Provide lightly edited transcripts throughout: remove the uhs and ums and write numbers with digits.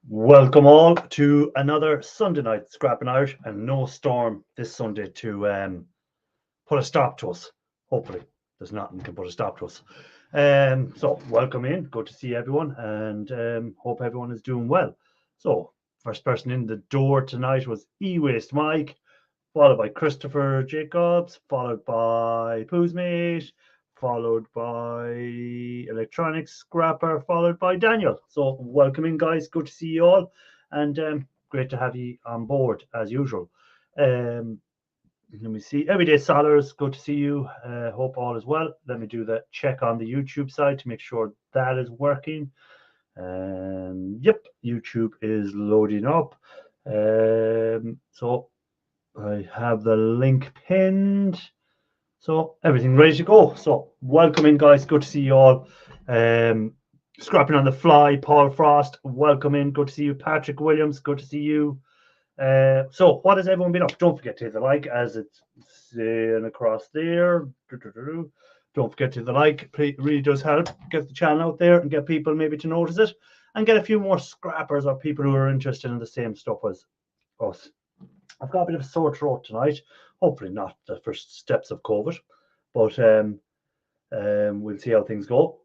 Welcome all to another Sunday night scrapping out, and no storm this Sunday to put a stop to us. Hopefully, there's nothing can put a stop to us. So welcome in. Good to see everyone, and hope everyone is doing well. So first person in the door tonight was E-Waste Mike, followed by Christopher Jacobs, followed by Pooh's Mate, followed by Electronics Scrapper, followed by Daniel. So welcome in, guys. Good to see you all, and great to have you on board as usual. Let me see. Everyday Solars, good to see you. Hope all is well. Let me do the check on the YouTube side to make sure that is working. Yep, YouTube is loading up. So I have the link pinned. So everything ready to go. So welcome in, guys. Good to see you all. Scrapping on the fly, Paul Frost, welcome in. Good to see you. Patrick Williams, good to see you. So what has everyone been up? Don't forget to hit the like as it's saying across there. Don't forget to hit the like. It really does help get the channel out there and get people maybe to notice it and get a few more scrappers or people who are interested in the same stuff as us. I've got a bit of a sore throat tonight. Hopefully not the first steps of COVID, but we'll see how things go.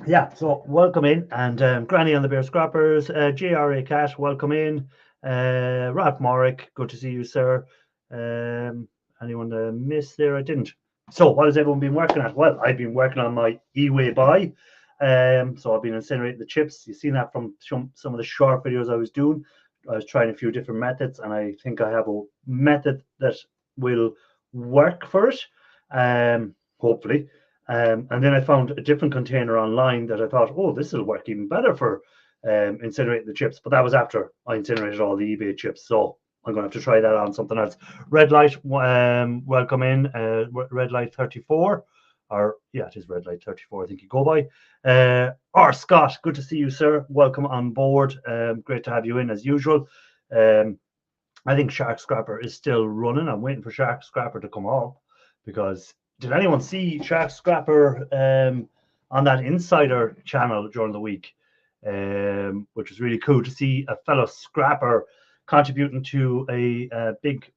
Yeah, so welcome in, and Granny on the Bear Scrappers, JRA Cat, welcome in, Ralph Morrick, good to see you, sir. Anyone miss there? I didn't. So what has everyone been working at? Well, I've been working on my e-way buy. So I've been incinerating the chips. You've seen that from some of the short videos I was doing. I was trying a few different methods, and I think I have a method that will work for it, hopefully. And then I found a different container online that I thought, oh, this will work even better for incinerating the chips. But that was after I incinerated all the eBay chips. So I'm going to have to try that on something else. Red Light, welcome in. Red Light 34. Or, yeah, it is Red Light 34, I think you go by. Scott, good to see you, sir. Welcome on board. Great to have you in as usual. I think Shark Scrapper is still running. I'm waiting for Shark Scrapper to come up because did anyone see Shark Scrapper on that Insider channel during the week? Which was really cool to see a fellow scrapper contributing to a big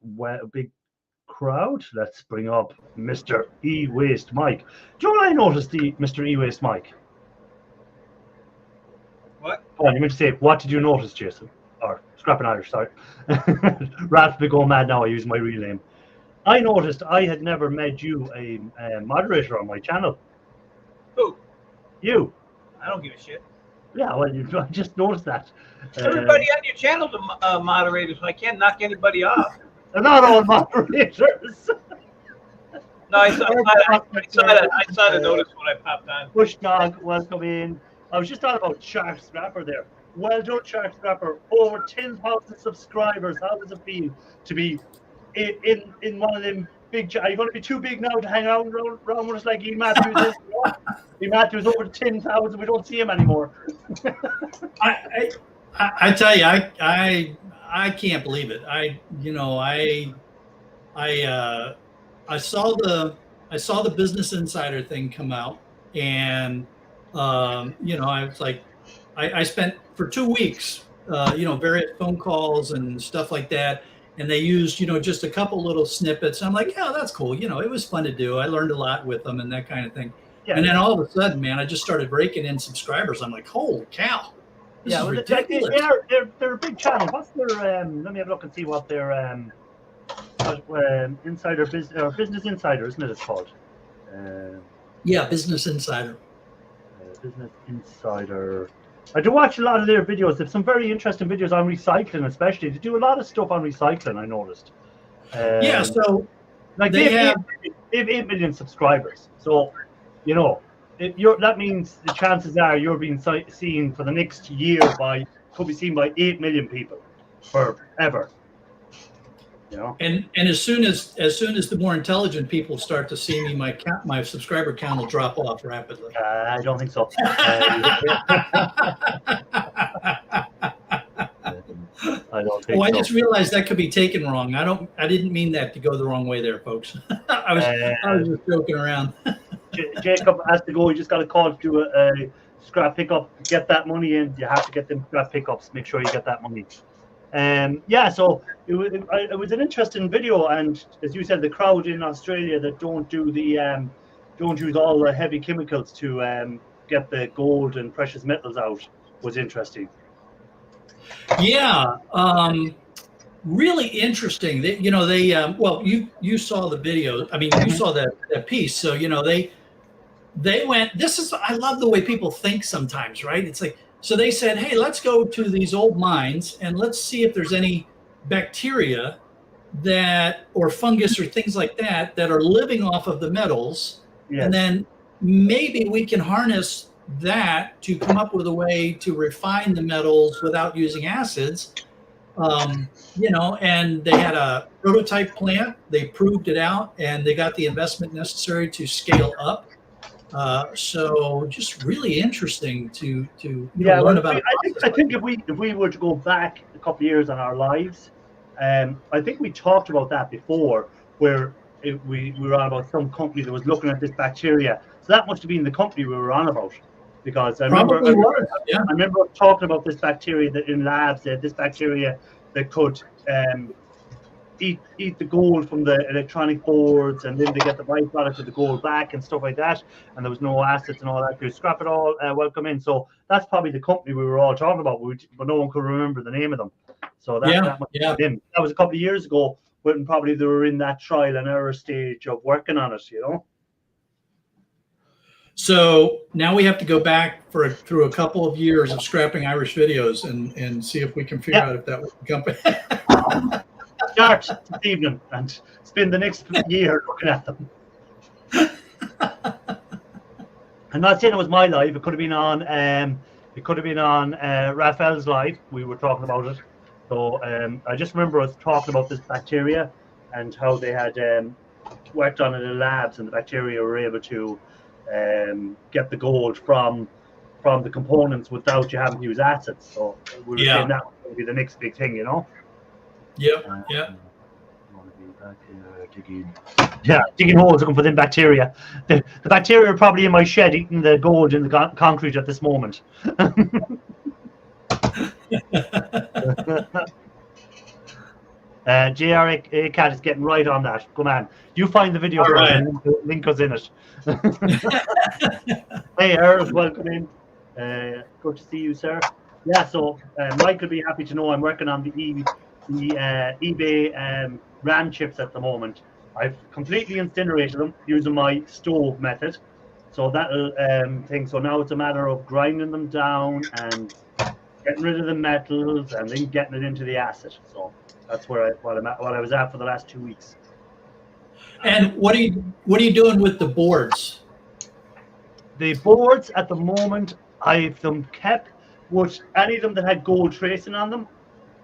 crowd. Let's bring up Mr. E-Waste Mike. Do you know what I noticed, Mr. E-Waste Mike? What? Oh, you meant to say, what did you notice, Jason? Or Scrapping Irish, sorry. Ralph be going mad now, I use my real name. I noticed I had never made you a moderator on my channel. Who? You. I don't give a shit. Yeah, well, I just noticed that. Everybody on your channel's a moderator, so I can't knock anybody off. They're not all moderators. No, I saw the notice when I popped on. Bush Dog, welcome in. I was just talking about Shark Scrapper there. Well done, Shark Scrapper. Over 10,000 subscribers. How does it feel to be in one of them big? Are you going to be too big now to hang around with us like E. Matthews is? E. Matthews over 10,000. We don't see him anymore. I tell you, I can't believe it. I saw the Business Insider thing come out, and I was like, I spent for 2 weeks, various phone calls and stuff like that, and they used just a couple little snippets. I'm like, yeah, that's cool. It was fun to do. I learned a lot with them and that kind of thing. Yeah. And then all of a sudden, man, I just started breaking in subscribers. I'm like, holy cow. This is ridiculous. They're a big channel. What's their let me have a look and see what their Insider Business Insider, isn't it? It's called. Yeah, Business Insider. Business Insider. I do watch a lot of their videos. There's some very interesting videos on recycling, especially. They do a lot of stuff on recycling. I noticed. Yeah, so like they have 8 million subscribers. So that means the chances are you're being seen for the next year could be seen by 8 million people forever. And as soon as the more intelligent people start to see me, my subscriber count will drop off rapidly. I don't think so. I don't think so. I just realized that could be taken wrong. I didn't mean that to go the wrong way there, folks. I was just joking around. Jacob has to go. He just got a call to do scrap pickup, get that money in, you have to get them scrap pickups. Make sure you get that money. Yeah, so it was an interesting video, and as you said, the crowd in Australia that don't do the don't use all the heavy chemicals to get the gold and precious metals out was interesting. Yeah, really interesting. They, well, you saw the video. I mean, you saw that piece. So they went. This is, I love the way people think sometimes, right? It's like, so they said, hey, let's go to these old mines and let's see if there's any bacteria or fungus or things like that are living off of the metals. Yes. And then maybe we can harness that to come up with a way to refine the metals without using acids. And they had a prototype plant, they proved it out, and they got the investment necessary to scale up. So just really interesting to learn about. I think if we were to go back a couple of years on our lives, I think we talked about that before, where we were on about some company that was looking at this bacteria. So that must have been the company we were on about, because I remember talking about this bacteria that in labs, this bacteria that could eat the gold from the electronic boards, and then they get the byproduct of the gold back and stuff like that, and there was no acids and all that. You scrap it all, welcome in. So that's probably the company we were all talking about, but no one could remember the name of them. So that must have been. That was a couple of years ago, when probably they were in that trial and error stage of working on it, So now we have to go back through a couple of years of scrapping Irish videos and see if we can figure out if that was the company. Start this evening and spend the next year looking at them. I'm not saying it was my live. It could have been on. Raphael's live. We were talking about it. So I just remember us talking about this bacteria and how they had worked on it in labs, and the bacteria were able to get the gold from the components without you having to use acids. So we were saying that was going to be the next big thing, digging holes looking for them bacteria. The bacteria are probably in my shed eating the gold in the concrete at this moment. JR Cat is getting right on that. Come on, you find the video and link us in it. Hey, Earl, welcome in. Good to see you, sir. Yeah, so Mike will be happy to know I'm working on the eBay RAM chips at the moment. I've completely incinerated them using my stove method. So that'll so now it's a matter of grinding them down and getting rid of the metals and then getting it into the acid. So that's what I was at for the last 2 weeks. And what are you doing with the boards? The boards at the moment, I've them kept with any of them that had gold tracing on them.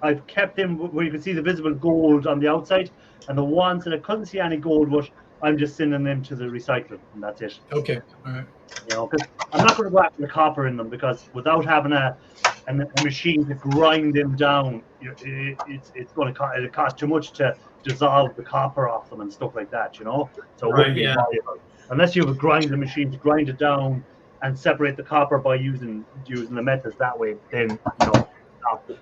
I've kept them where you can see the visible gold on the outside, and the ones that I couldn't see any gold with, I'm just sending them to the recycling, and that's it. Okay, all right. Because I'm not going to go after the copper in them, because without having a machine to grind them down, it's going to cost too much to dissolve the copper off them and stuff like that, So it wouldn't be valuable unless you have a grinding machine to grind it down and separate the copper by using the methods that way. Then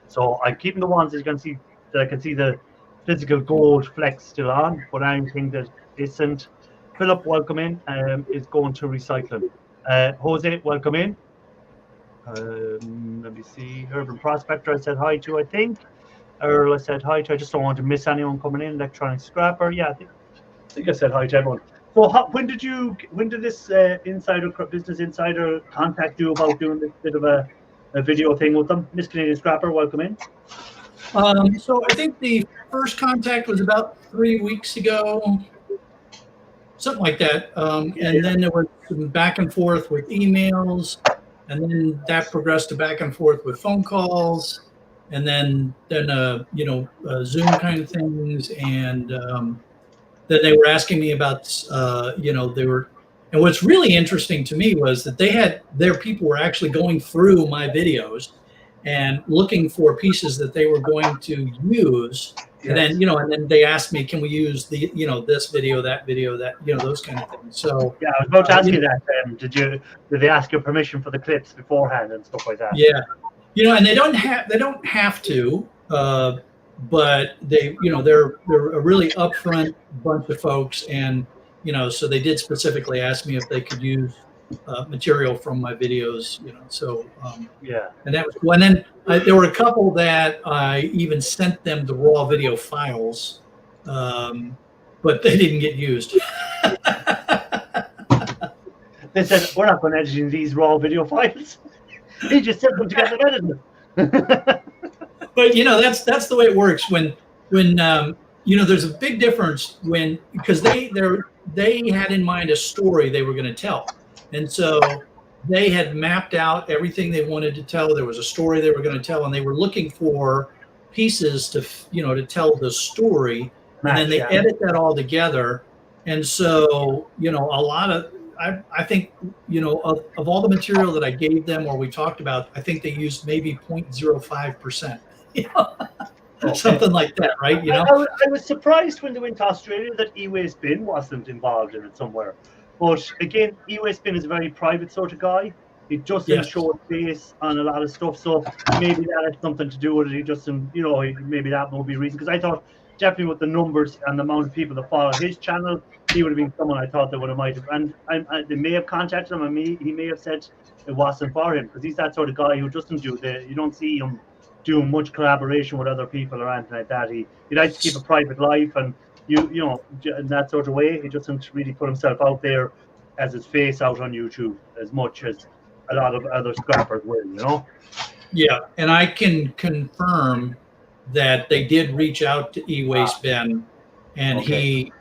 So I'm keeping the ones that you can see, that I can see the physical gold flecks still on, but anything that isn't. Philip, welcome in. Is going to recycling. Jose, welcome in. Let me see. Urban Prospector, I said hi to, I think. Earl, I said hi to. I just don't want to miss anyone coming in. Electronic Scrapper. Yeah, I think I said hi to everyone. So when did this Business Insider contact you about doing this bit of a video thing with them? Miss Canadian Scrapper, welcome in. So I think the first contact was about 3 weeks ago, something like that. And then there was some back and forth with emails, and then that progressed to back and forth with phone calls, and then Zoom kind of things. And then they were asking me about, and what's really interesting to me was that their people were actually going through my videos and looking for pieces that they were going to use. And then, and then they asked me, can we use the, this video, that, those kind of things. So yeah, I was about to ask you that. Did they ask your permission for the clips beforehand and stuff like that? Yeah, and they don't have to, but they, they're a really upfront bunch of folks, and so they did specifically ask me if they could use material from my videos, so yeah. And that was cool. And then there were a couple that I even sent them the raw video files, but they didn't get used. They said, we're not going to edit these raw video files. They just sent them together and edited them. But that's the way it works when there's a big difference because they had in mind a story they were going to tell, and so they had mapped out everything they wanted to tell. There was a story they were going to tell, and they were looking for pieces to tell the story, and then they edit that all together. And so a lot of I think of all the material that I gave them or we talked about, I think they used maybe 0.05%. Something like that, right? I was surprised when they went to Australia that E-Way Spin wasn't involved in it somewhere. But again, E-Way Spin is a very private sort of guy. He doesn't show his face on a lot of stuff, so maybe that has something to do with it. He doesn't, maybe that would be a reason. Because I thought definitely with the numbers and the amount of people that follow his channel, he would have been someone I thought they would have might have. And they may have contacted him, and he may have said it wasn't for him, because he's that sort of guy who doesn't do you don't see him doing much collaboration with other people or anything like that. He likes to keep a private life, and in that sort of way, he doesn't really put himself out there as his face out on YouTube as much as a lot of other scrappers will, Yeah, and I can confirm that they did reach out to E-Way Spin, and he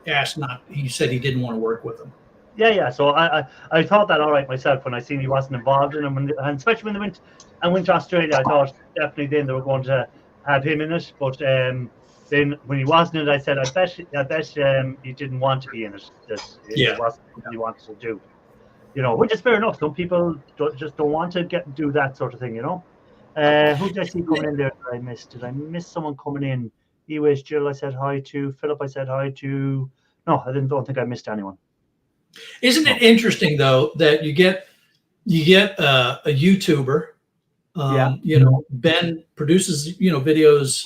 asked he said he didn't want to work with them. Yeah. So I thought that all right myself when I seen he wasn't involved in them, and especially when they went to Australia, I thought definitely then they were going to have him in it. But then when he wasn't in it, I said I bet he didn't want to be in it. It wasn't what he wanted to do. Which is fair enough. Some people just don't want to do that sort of thing. Who did I see coming in there that I missed? Did I miss someone coming in? E-Way's Jill I said hi to. Philip I said hi to. No, I don't think I missed anyone. Isn't it interesting though that you get a YouTuber? Ben produces videos.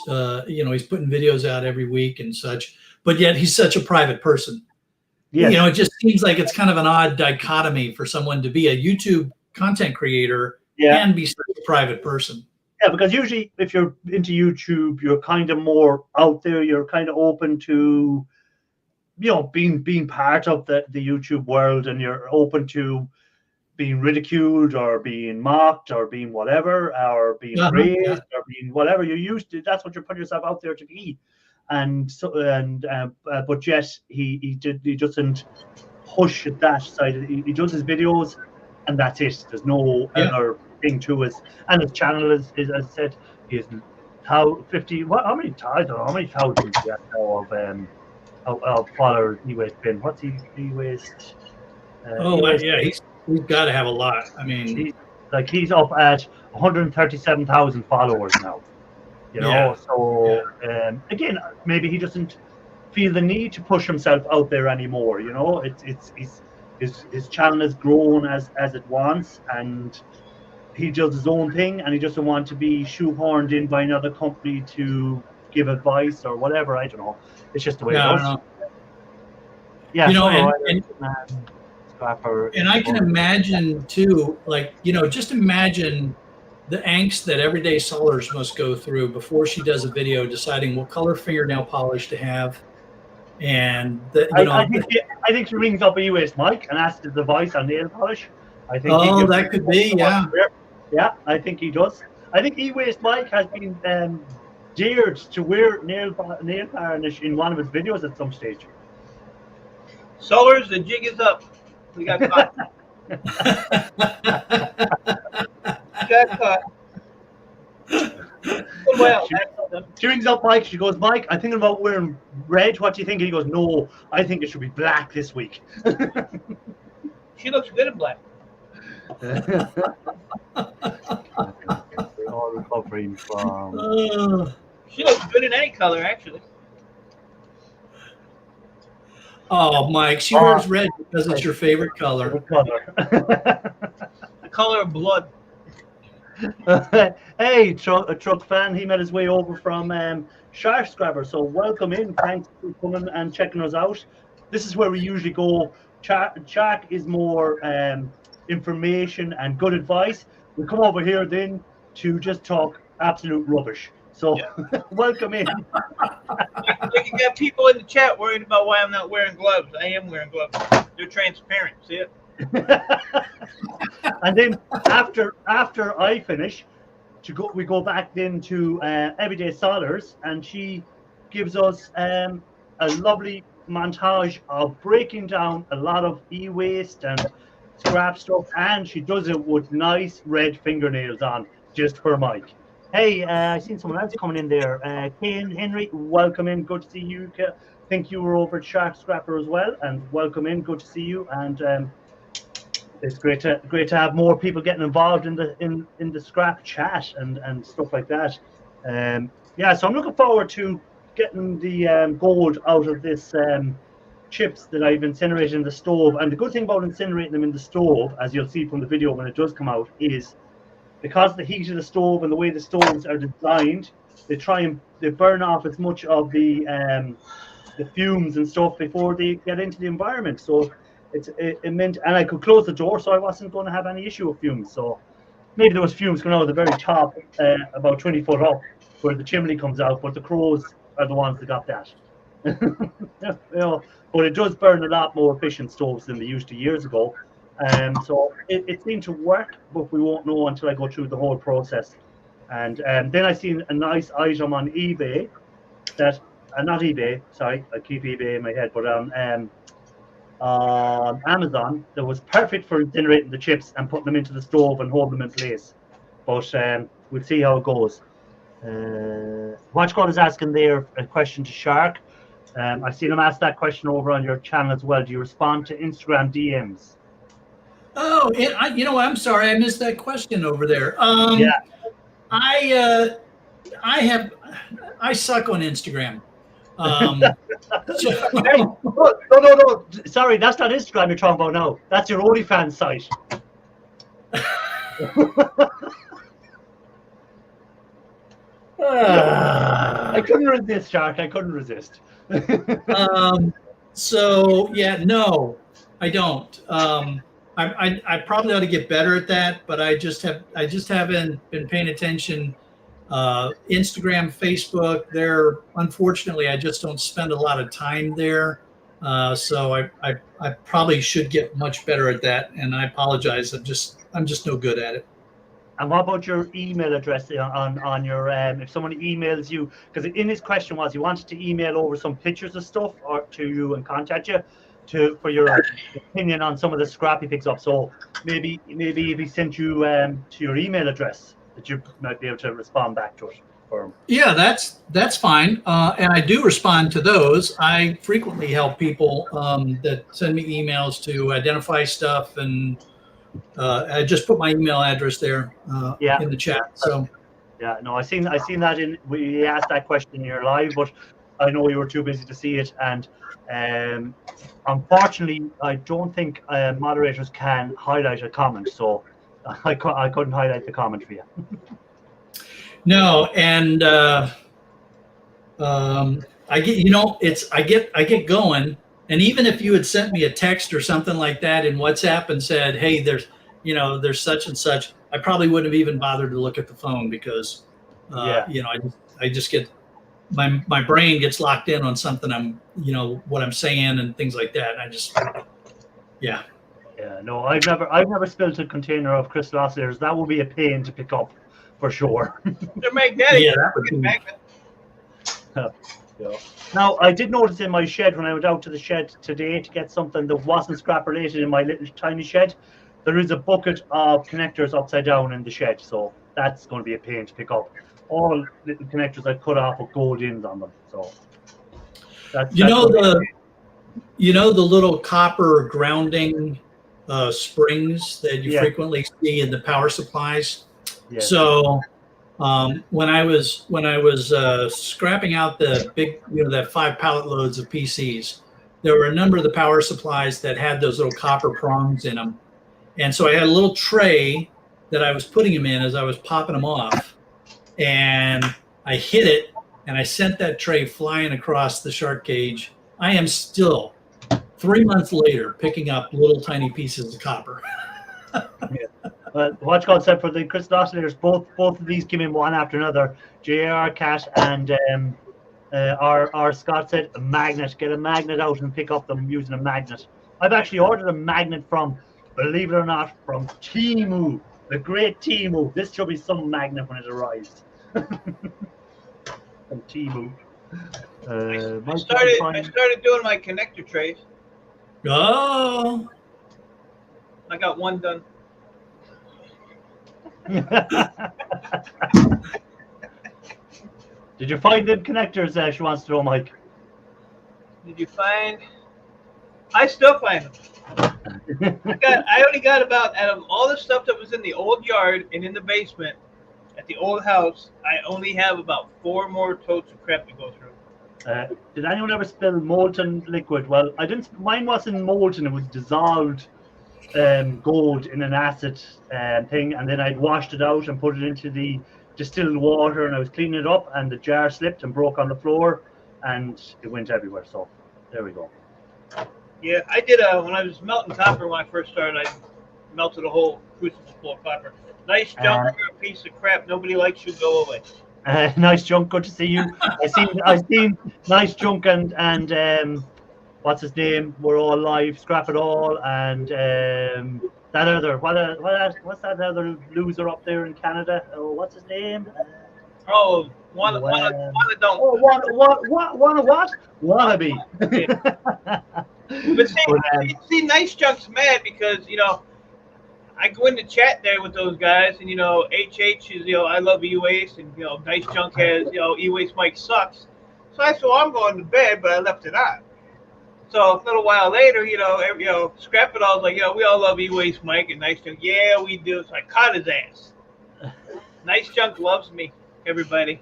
He's putting videos out every week and such, but yet he's such a private person. Yeah. It just seems like it's kind of an odd dichotomy for someone to be a YouTube content creator and be such a private person. Yeah, because usually if you're into YouTube, you're kind of more out there. You're kind of open to, being part of the YouTube world, and you're open to being ridiculed or being mocked or being whatever, or being praised or being whatever you're used to. That's what you put yourself out there to be. And so, but yet he doesn't push that side. He does his videos, and that's it. There's no other thing to it. And his channel is as I said, is how 50. How many? I don't know how many thousands of followers E-Way's been. What's he E-Way's? He's got to have a lot. I mean, he's up at 137,000 followers now. Again, maybe he doesn't feel the need to push himself out there anymore. His channel has grown as it wants, and he does his own thing, and he doesn't want to be shoehorned in by another company to give advice or whatever. I don't know. It's just the way it goes. Yeah, and I can imagine too, just imagine the angst that everyday sellers must go through before she does a video, deciding what color fingernail polish to have. And I think she rings up E-Way's mic and asks his advice on nail polish. I think that could be, yeah. I think he does. I think E-Way's mic has been dared to wear nail varnish in one of his videos at some stage. Sellers, the jig is up. We got caught. Well, she rings up Mike. She goes, Mike, I'm thinking about wearing red. What do you think? And he goes, no, I think it should be black this week. She looks good in black. Refrain from. She looks good in any color, actually. Oh, Mike, she wears red because it's your favorite color. What color? The color of blood. Hey, a truck fan. He made his way over from Shark Scrapper. So welcome in. Thanks for coming and checking us out. This is where we usually go. Shark is more information and good advice. We come over here then to just talk absolute rubbish. So welcome in. Like you got people in the chat worried about why I'm not wearing gloves. I am wearing gloves. They're transparent. See it? And then after I finish, we go back then to Everyday Solders, and she gives us a lovely montage of breaking down a lot of e-waste and scrap stuff, and she does it with nice red fingernails on, just for Mike. Hey, I seen someone else coming in there. Kane Henry, welcome in. Good to see you. I think you were over at Shark Scrapper as well, and welcome in. Good to see you. And it's great to have more people getting involved in the scrap chat and stuff like that. Yeah, so I'm looking forward to getting the gold out of this chips that I've incinerated in the stove. And the good thing about incinerating them in the stove, as you'll see from the video when it does come out, is because of the heat of the stove and the way the stoves are designed, they burn off as much of the fumes and stuff before they get into the environment. So it meant, and I could close the door, so I wasn't going to have any issue with fumes. So maybe there was fumes coming out of the very top, about 20 foot up, where the chimney comes out, but the crows are the ones that got that. But it does burn a lot more efficient stoves than they used to years ago. So it seemed to work, but we won't know until I go through the whole process. And then I seen a nice item on eBay that, not eBay, sorry, I keep eBay in my head, but on Amazon that was perfect for incinerating the chips and putting them into the stove and holding them in place. But we'll see how it goes. Watchgod is asking there a question to Shark. I've seen him ask that question over on your channel as well. Do you respond to Instagram DMs? Oh, I'm sorry, I missed that question over there. Yeah. I suck on Instagram. Hey, no. Sorry, that's not Instagram you're talking about now. That's your OnlyFans site. I couldn't resist, Shark. I couldn't resist. So yeah, no, I don't. I probably ought to get better at that, but I just haven't been paying attention. Instagram, Facebook, there, unfortunately, I just don't spend a lot of time there. So I probably should get much better at that, and I apologize. I'm just no good at it. And what about your email address on your if someone emails you, because in his question was you wanted to email over some pictures of stuff or to you and contact you for your opinion on some of the scrap he picks up. So maybe if he sent you to your email address, that you might be able to respond back to it for him. Yeah, that's fine. And I do respond to those. I frequently help people that send me emails to identify stuff, and I just put my email address there in the chat. So yeah, no, I seen that we asked that question in your live, but I know you were too busy to see it, and unfortunately, I don't think moderators can highlight a comment, so I couldn't highlight the comment for you. No, and I get going, and even if you had sent me a text or something like that in WhatsApp and said, "Hey, there's such and such," I probably wouldn't have even bothered to look at the phone because I just get my brain gets locked in on something what I'm saying and things like that. And yeah, no, I've never spilled a container of crystal oscillators. That would be a pain to pick up for sure. They're magnetic. Yeah, that would be magnet. Yeah. Now, I did notice in my shed when I went out to the shed today to get something that wasn't scrap related in my little tiny shed, there is a bucket of connectors upside down in the shed, so that's going to be a pain to pick up. All little connectors I cut off with gold ends on them. So that's the little copper grounding springs that you frequently see in the power supplies. Yes. So When I was scrapping out the big, that 5 pallet loads of PCs, there were a number of the power supplies that had those little copper prongs in them, and so I had a little tray that I was putting them in as I was popping them off, and I hit it, and I sent that tray flying across the shark cage. I am still 3 months later picking up little tiny pieces of copper. Watch God said for the crystal oscillators, both of these came in one after another. JR, Cat, and our Scott said a magnet. Get a magnet out and pick up them using a magnet. I've actually ordered a magnet from, believe it or not, from Temu, the great Temu. This should be some magnet when it arrives. From Temu. I started doing my connector trays. Oh. I got one done. Did you find them connectors? She wants to know, Mike. Did you find? I still find them. I only got about, out of all the stuff that was in the old yard and in the basement at the old house, I only have about 4 more totes of crap to go through. Did anyone ever spill molten liquid? Well, I didn't. Mine wasn't molten; it was dissolved gold in an acid thing, and then I'd washed it out and put it into the distilled water, and I was cleaning it up, and the jar slipped and broke on the floor, and it went everywhere. So there we go. Yeah, I did. When I was melting copper when I first started, I melted a whole crucible full of copper. Nice junk for a piece of crap. Nobody likes you. Go away. Nice junk. Good to see you. I seen nice junk and what's his name? We're all live. Scrap it all and that other what's that other loser up there in Canada? Oh, what's his name? Oh, one don't. Oh, what? Wannabe. But see, Nice Junk's mad because I go in the chat there with those guys, and HH is I love E-Waste, and Nice Junk has E-Waste Mike sucks. So I said, well, I'm going to bed, but I left it on. So a little while later, Scrap It All was like, we all love E-Waste Mike and Nice Junk. Yeah, we do. So I caught his ass. Nice Junk loves me, everybody.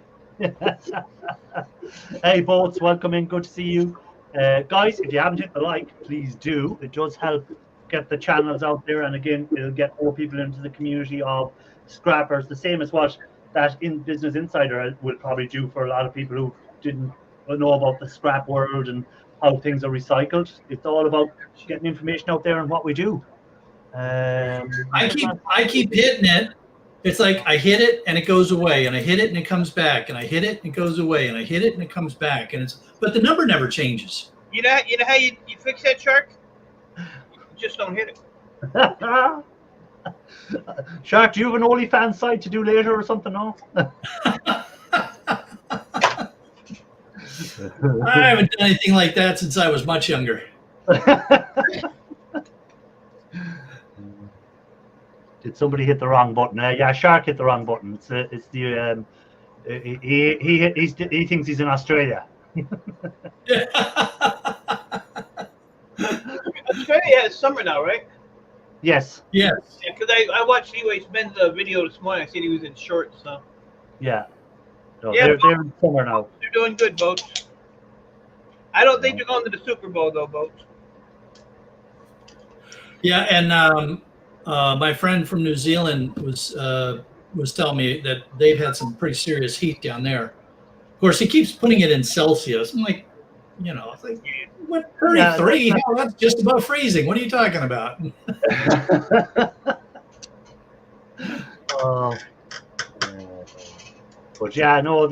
Hey, Bolts, welcome in. Good to see you. Guys, if you haven't hit the like, please do. It does help get the channels out there, and again, it'll get more people into the community of scrappers, the same as what that in Business Insider will probably do for a lot of people who didn't know about the scrap world and how things are recycled. It's all about getting information out there and what we do. I keep hitting it. It's like I hit it and it goes away, and I hit it and it comes back, and I hit it and it goes away, and I hit it and it comes back, and but the number never changes. You know how you fix that, Shark? You just don't hit it. Shark, do you have an OnlyFans site to do later or something? No. I haven't done anything like that since I was much younger. Did somebody hit the wrong button? Yeah, Shark hit the wrong button. It's the he thinks he's in Australia. Australia has summer now, right? Yes. Yes. Yeah, because I watched E-Waste Ben's video this morning. I seen he was in shorts. So. Yeah. No, Yeah, they're in summer now. They're doing good, Boats. I don't think they're going to the Super Bowl, though, Boats. Yeah, and my friend from New Zealand was telling me that they've had some pretty serious heat down there. Of course, he keeps putting it in Celsius. I'm like, it's like, what, 33? Yeah, that's just above freezing. What are you talking about? But yeah, no,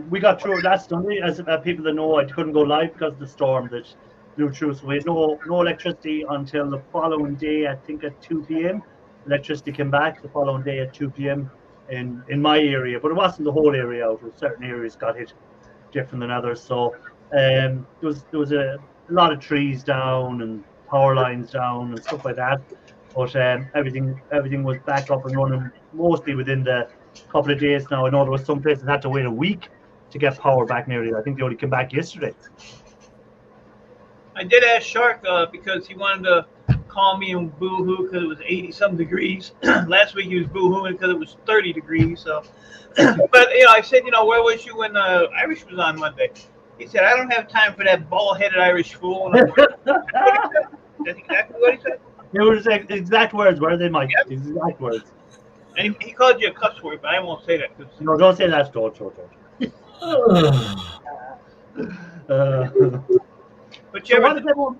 we got through last Sunday. As people that know, I couldn't go live because of the storm that blew through. So we had no electricity until the following day, I think at 2 p.m. Electricity came back the following day at 2 p.m. in my area, but it wasn't the whole area out. Certain areas got hit different than others. So there was a lot of trees down and power lines down and stuff like that. But everything was back up and running mostly within the couple of days now. I know there was some places that had to wait a week to get power back nearly. I think they only came back yesterday. I did ask Shark because he wanted to calling me and boo-hoo because it was 80-some degrees. Last week he was boo-hooing because it was 30 degrees. So, but I said, where was you when Irish was on Monday? He said, I don't have time for that bald-headed Irish fool. And that's exactly what he said. They were exact words, were they, Mike? Yep. Exact words. And he called you a cuss word, but I won't say that. No, don't say that, don't. But So what is everyone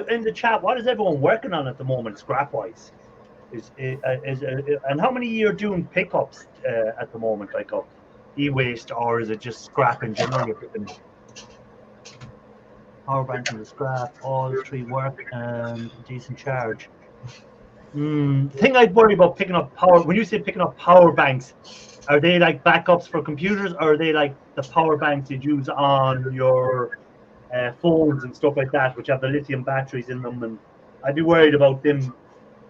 in the chat? What is everyone working on at the moment, scrap-wise? And how many you're doing pickups at the moment, like of e-waste, or is it just scrap in general? Power bank and the scrap, all three work and decent charge. The thing I'd worry about picking up power, when you say picking up power banks, are they like backups for computers, or are they like the power banks you'd use on your phones and stuff like that, which have the lithium batteries in them? And I'd be worried about them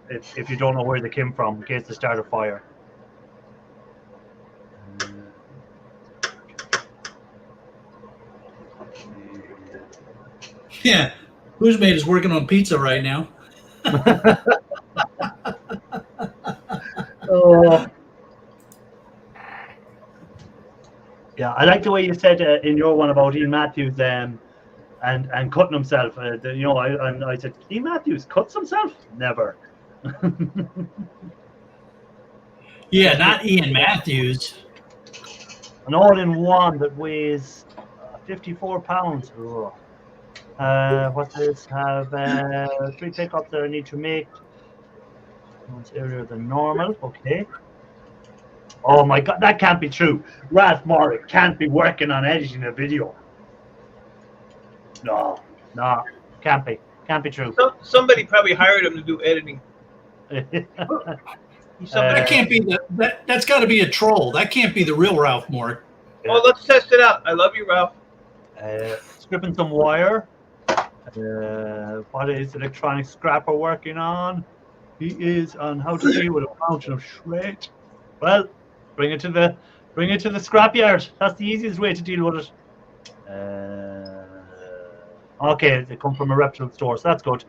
if you don't know where they came from, in case they start a fire. Yeah, who's made is working on pizza right now. Yeah, I like the way you said in your one about Ian Matthews and cutting himself. I said, Ian Matthews cuts himself? Never. Yeah, not Ian Matthews. An all-in-one that weighs 54 pounds. What's this? Have 3 pickups that I need to make. One's earlier than normal. Okay. Oh my God, that can't be true. Ralph Morrick can't be working on editing a video. No, can't be true. Somebody probably hired him to do editing. That can't be that's got to be a troll. That can't be the real Ralph Morrick. Well, let's test it out. I love you, Ralph. Stripping some wire. What is electronic scrapper working on? He is on how to deal with a mountain of shred. Well, bring it to the scrapyard. That's the easiest way to deal with it. Okay, they come from a reputable store, so that's good.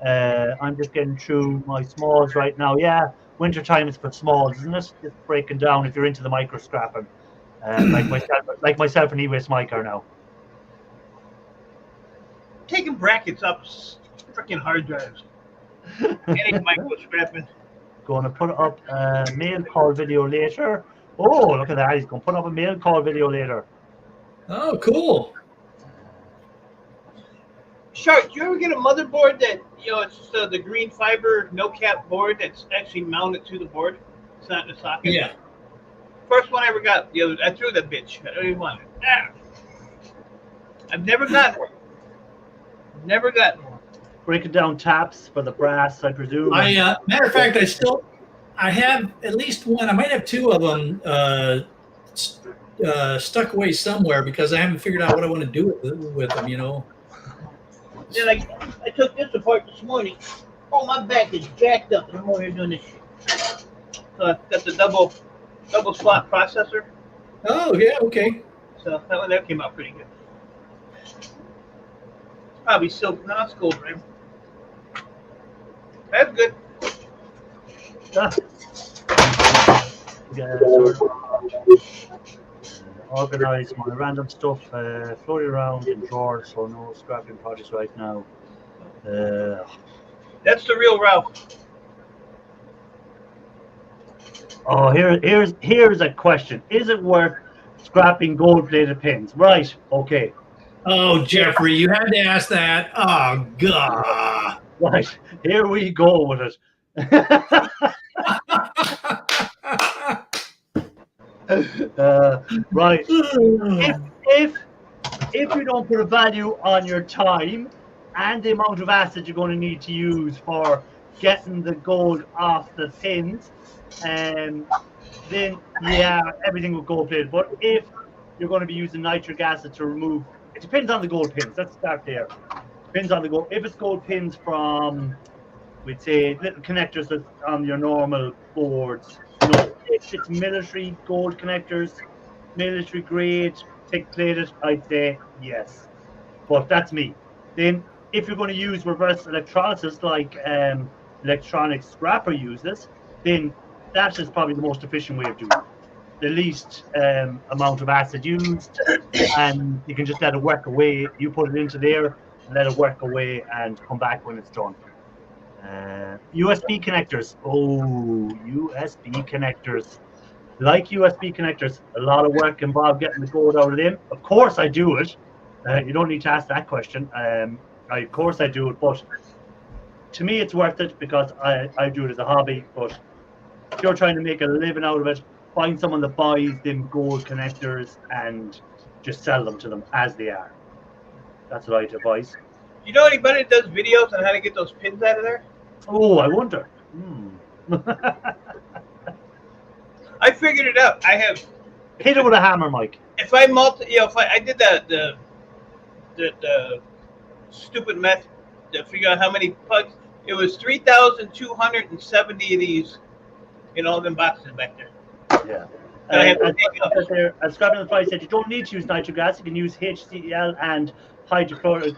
I'm just getting through my smalls right now. Yeah, winter time is for smalls, isn't it? It's breaking down if you're into the micro scrapping, like myself and e-waste Mike are now. Taking brackets up freaking hard drives. Getting micro scrapping. Going to put up a mail call video later. Oh, look at that! He's going to put up a mail call video later. Oh, cool. Shark, do you ever get a motherboard that it's just the green fiber no cap board that's actually mounted to the board? It's not in the socket. Yeah. First one I ever got. I threw that bitch. I don't even want it. I've never gotten one. Never gotten one. Breaking down taps for the brass, I presume. Matter of fact, I have at least one. I might have 2 of them stuck away somewhere because I haven't figured out what I want to do with them. Then I took this apart this morning. Oh, my back is jacked up. I'm over here doing this shit. So I got the double slot processor. Oh yeah, okay. So that came out pretty good. Probably silk, no, it's gold rim. That's good. Organize my random stuff floating around in drawers, so no scrapping projects right now. That's the real Ralph. Oh, here's a question. Is it worth scrapping gold-plated pins? Right. Okay. Oh, Jeffrey, you had to ask that. Oh, God. Right. Here we go with it. Right. If you don't put a value on your time and the amount of acid you're going to need to use for getting the gold off the pins, then yeah, everything will gold plated. But if you're going to be using nitric acid to remove, it depends on the gold pins. Let's start there. Depends on the gold. If it's gold pins from, we'd say, little connectors that's on your normal boards. No, if it's military gold connectors, military grade, thick plated, I'd say yes. But that's me. Then if you're going to use reverse electrolysis like electronic scrapper uses, then that is probably the most efficient way of doing it. The least amount of acid used, and you can just let it work away. You put it into there, let it work away, and come back when it's done. USB connectors. Oh, USB connectors. Like USB connectors, a lot of work involved getting the gold out of them. Of course, I do it. You don't need to ask that question. Of course, I do it, but to me, it's worth it because I do it as a hobby. But if you're trying to make a living out of it, find someone that buys them gold connectors and just sell them to them as they are. That's what I'd advise. You know anybody that does videos on how to get those pins out of there? Oh, I wonder. I figured it out. I have Hit it with a hammer, Mike. if I I did the stupid method to figure out how many pugs. It was 3,270 of these in all them boxes back there. Yeah. And I had to take As Scrapping the Fly said, you don't need to use nitric gas. You can use HCl and hydrogen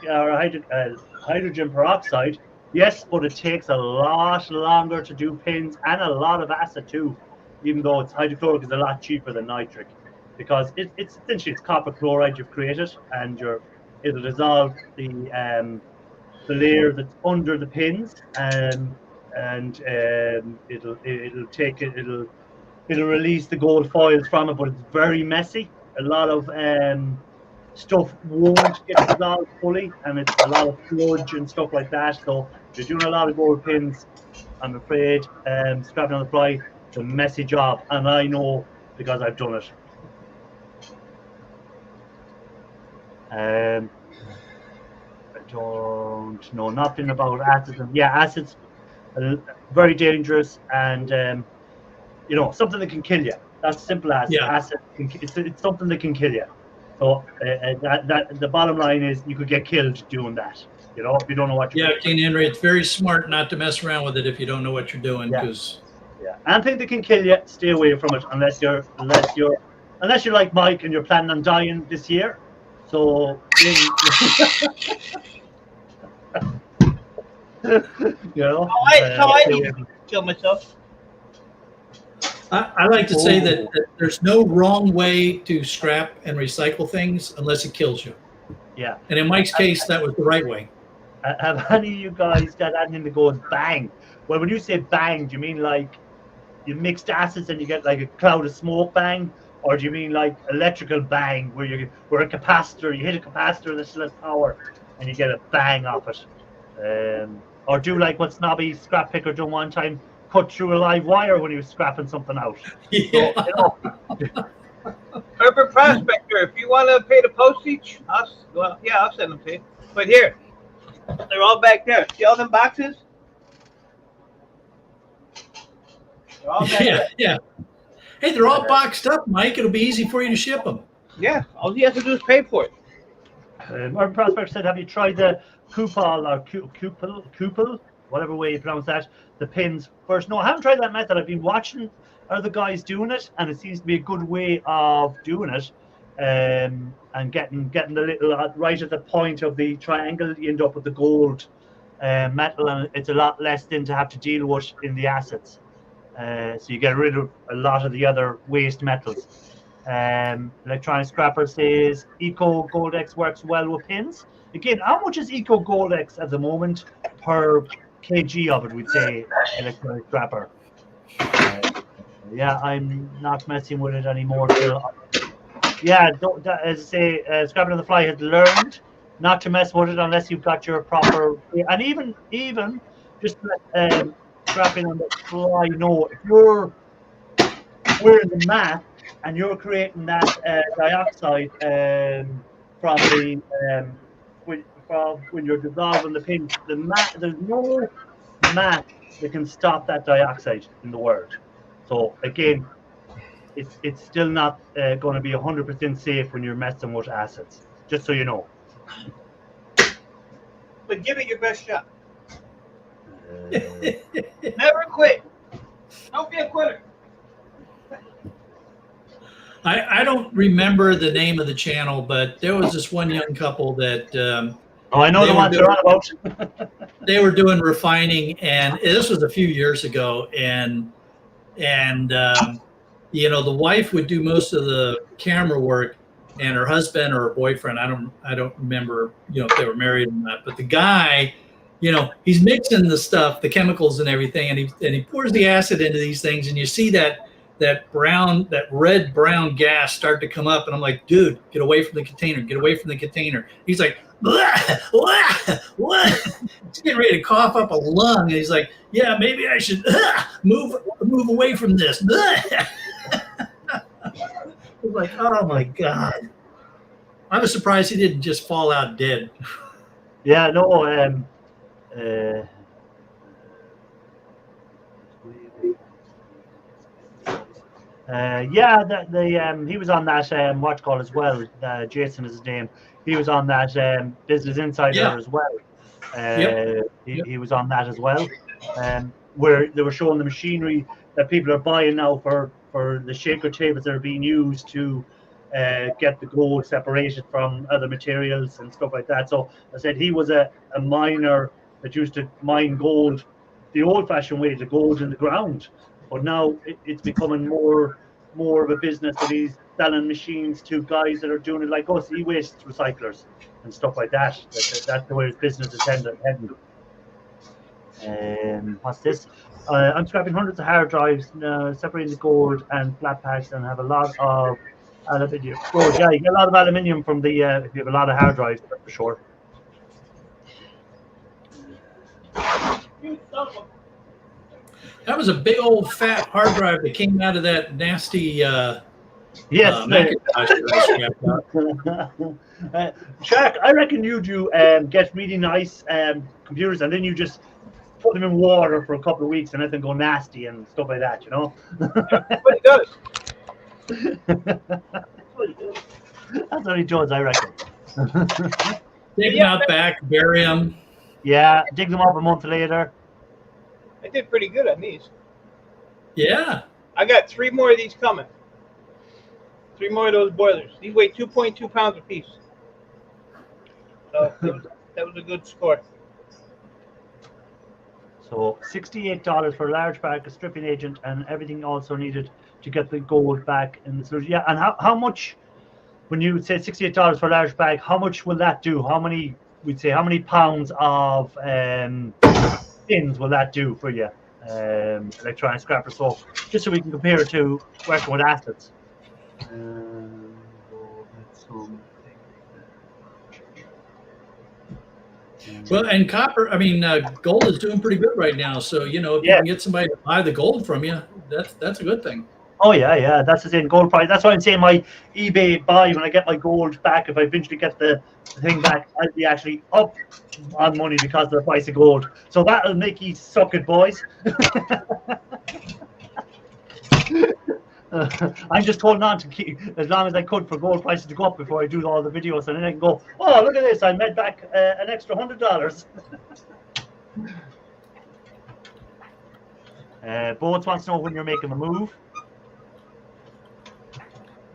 peroxide. Yes, but it takes a lot longer to do pins and a lot of acid too, even though hydrochloric is a lot cheaper than nitric, because it's essentially it's copper chloride you've created, and it'll dissolve the layer that's under the pins, and it'll release the gold foils from it, but it's very messy. A lot of stuff won't get dissolved fully, and it's a lot of sludge and stuff like that. So if you're doing a lot of gold pins, I'm afraid Scrapping on the Fly, it's a messy job, and I know because I've done it. I don't know nothing about acids. Yeah, acids are very dangerous, and something that can kill you. That's simple as acid. It's something that can kill you. So the bottom line is you could get killed doing that. If you don't know what you're doing. King Henry, it's very smart not to mess around with it if you don't know what you're doing. Anything that can kill you, stay away from it unless you're like Mike and you're planning on dying this year. So how I need to kill myself. I like to say that there's no wrong way to scrap and recycle things unless it kills you. Yeah. And in Mike's case, that was the right way. Have any of you guys got anything that goes bang? Well, when you say bang, do you mean like you mixed acids and you get like a cloud of smoke bang? Or do you mean like electrical bang where you hit a capacitor that still has power and you get a bang off it? Or do like what Snobby Scrap Picker done one time, cut through a live wire when he was scrapping something out. Yeah. So, Urban Prospector, if you want to pay the postage, I'll send them to you. But here, they're all back there. See all them boxes? They're all back there. Yeah. Hey, they're all boxed up, Mike. It'll be easy for you to ship them. Yeah, all you have to do is pay for it. Urban Prospector said, have you tried the Kupal or Kupal, whatever way you pronounce that, the pins first? No, I haven't tried that method. I've been watching other guys doing it, and it seems to be a good way of doing it. And getting the little right at the point of the triangle, you end up with the gold metal, and it's a lot less than to have to deal with in the acids. So you get rid of a lot of the other waste metals. Electronic Scrapper says Eco Goldex works well with pins. Again, how much is Eco Goldex at the moment per kg of it? We'd say Electronic Scrapper. I'm not messing with it anymore. So, as I say, Scrapping on the Fly has learned not to mess with it unless you've got your proper. And even just Scrapping on the Fly, if you're wearing the mask and you're creating that dioxide from the when you're dissolving the pins, there's no mask that can stop that dioxide in the world. So again, it's still not going to be 100% safe when you're messing with acids. Just so you know. But give it your best shot. Never quit. Don't be a quitter. I don't remember the name of the channel, but there was this one young couple that Oh, I know the ones you're on about. They were doing refining, and this was a few years ago, and you know, the wife would do most of the camera work, and her husband or her boyfriend, I don't remember, you know, if they were married or not, but the guy, you know, he's mixing the stuff, the chemicals and everything, and he pours the acid into these things, and you see that red brown gas start to come up, and I'm like, dude, get away from the container, get away from the container. He's like, blah, blah, blah. He's getting ready to cough up a lung, and he's like, yeah, maybe I should move away from this. I was like, oh my God. I was surprised he didn't just fall out dead. Yeah, no, yeah, he was on that watch call as well. Jason is his name. He was on that Business Insider as well. He was on that as well. Where they were showing the machinery that people are buying now for the shaker tables that are being used to get the gold separated from other materials and stuff like that. So I said he was a miner that used to mine gold the old-fashioned way, the gold in the ground. But now it's becoming more of a business that he's selling machines to guys that are doing it like us, e-waste recyclers and stuff like that. That's the way his business is heading. What's this? I'm scrapping hundreds of hard drives, separating the gold and flat packs, and have a lot of aluminium. Oh yeah, you get a lot of aluminium from the if you have a lot of hard drives, for sure. That was a big old fat hard drive that came out of that nasty Macintosh. Shaq, I reckon you do get really nice computers, and then you just put them in water for a couple of weeks and let them go nasty and stuff like that, you know? But it does. That's what he does, I reckon. Dig them out back, bury them. Yeah, dig them up a month later. I did pretty good on these. Yeah. I got 3 more of these coming. 3 more of those boilers. These weigh 2.2 pounds a piece. So that was a good score. So $68 for a large bag, a stripping agent, and everything also needed to get the gold back in the solution. Yeah, and how much, when you say $68 for a large bag, how much will that do? How many pounds of tins will that do for you? Electronic scrapper. So just so we can compare it to working with assets. Well, and copper, I mean, gold is doing pretty good right now. So, you know, if you can get somebody to buy the gold from you, that's a good thing. Oh, yeah. That's the same gold price. That's why I'm saying my eBay buy, when I get my gold back, if I eventually get the thing back, I'll be actually up on money because of the price of gold. So that'll make you suck it, boys. I'm just holding on to keep as long as I could for gold prices to go up before I do all the videos, and then I can go, oh, look at this, I made back an extra $100. Boats wants to know when you're making the move.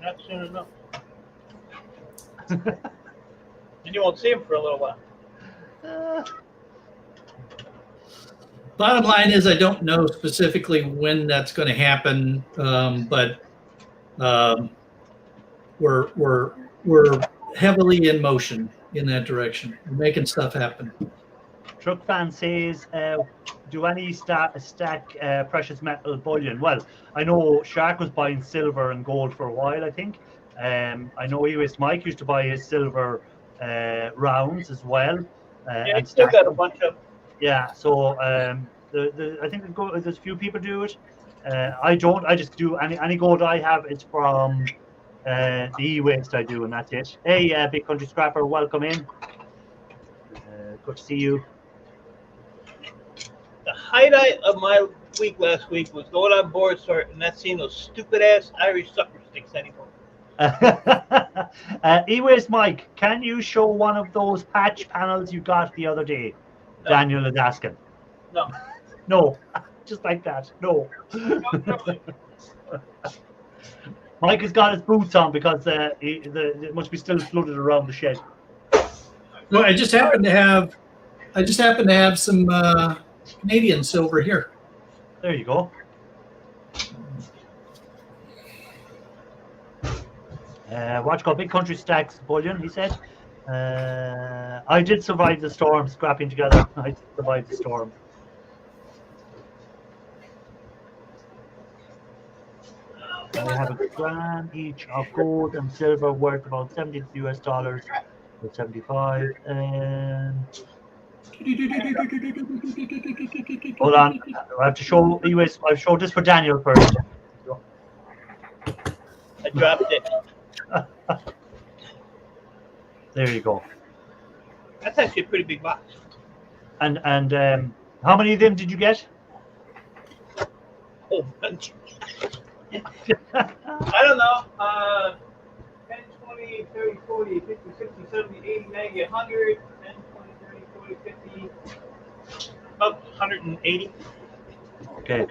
Not soon enough. And you won't see him for a little while. Bottom line is, I don't know specifically when that's going to happen, but we're heavily in motion in that direction. We're making stuff happen. Truck fan says, do any stack precious metal bullion? Well, I know Shark was buying silver and gold for a while, I think. I know E-Waste Mike used to buy his silver rounds as well. Yeah, he still got a bunch of. Yeah, so I think there's a few people do it. I don't. I just do any gold I have. It's from the E-Waste I do, and that's it. Hey, Big Country Scrapper, welcome in. Good to see you. The highlight of my week last week was going on board sort and not seeing those stupid ass Irish sucker sticks anymore. E-Waste Mike, can you show one of those patch panels you got the other day? No. Daniel is asking. No. No, just like that. No. Mike has got his boots on because it must be still flooded around the shed. Well, I just happen to have some Canadian silver here. There you go. Watch called Big Country Stacks Bullion, he said. I did survive the storm, scrapping together. I did survive the storm. I have a grand each of gold and silver worth about $70 US or 75. Hold on, I have to show US. I've showed this for Daniel first. I dropped it. There you go. That's actually a pretty big box. And how many of them did you get? Oh, bunch. I don't know. 10, 20, 30, 40, 50, 60, 70, 80, 90, 100, 10, 20, 30, 40, 50, about 180. Okay.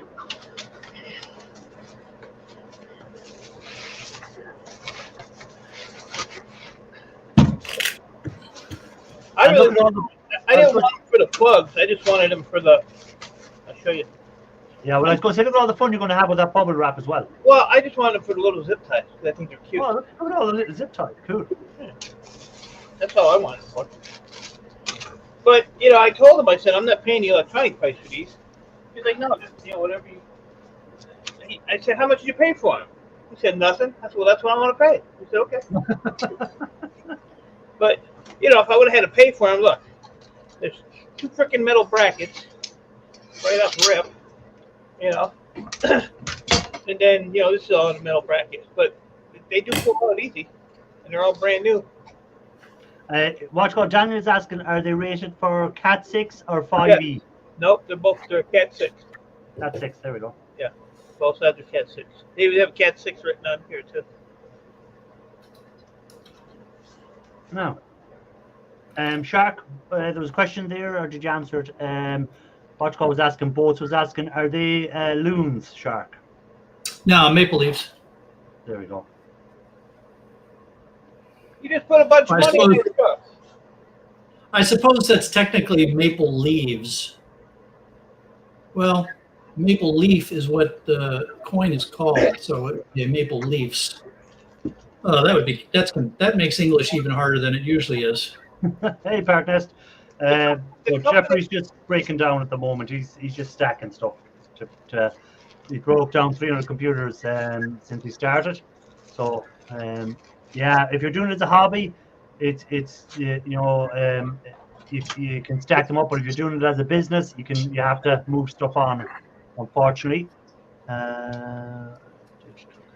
I didn't want them for the plugs. I just wanted them for the. I'll show you. Yeah, well, I was going to say, look at all the fun you're going to have with that bubble wrap as well. Well, I just wanted them for the little zip ties because I think they're cute. Oh, look at all the little zip ties. Cool. Yeah. That's all I wanted for. But, you know, I told him, I said, I'm not paying the electronic price for these. He's like, no, just, you know, whatever you. I said, how much did you pay for them? He said, nothing. I said, well, that's what I want to pay. He said, okay. But, you know, if I would have had to pay for them, look, there's 2 freaking metal brackets right up rip, you know. And then, you know, this is all in the metal brackets. But they do pull out easy, and they're all brand new. Watch called Daniel is asking, are they rated for Cat 6 or 5e? Yeah. Nope, they're Cat 6. Cat 6, there we go. Yeah, both sides are Cat 6. They even have Cat 6 written on here, too. Now, Shark, there was a question there, or did you answer it? Watch call was asking, Boats was asking, are they loons, Shark? No, maple leaves. There we go. You just put a bunch of money in your truck. I suppose that's technically maple leaves. Well, maple leaf is what the coin is called, so it would be maple leafs. Oh, that makes English even harder than it usually is. Hey, Partnest. So Jeffrey's just breaking down at the moment. He's just stacking stuff. He broke down 300 computers since he started. So yeah, if you're doing it as a hobby, it's you know, you can stack them up. But if you're doing it as a business, you have to move stuff on. Unfortunately, digital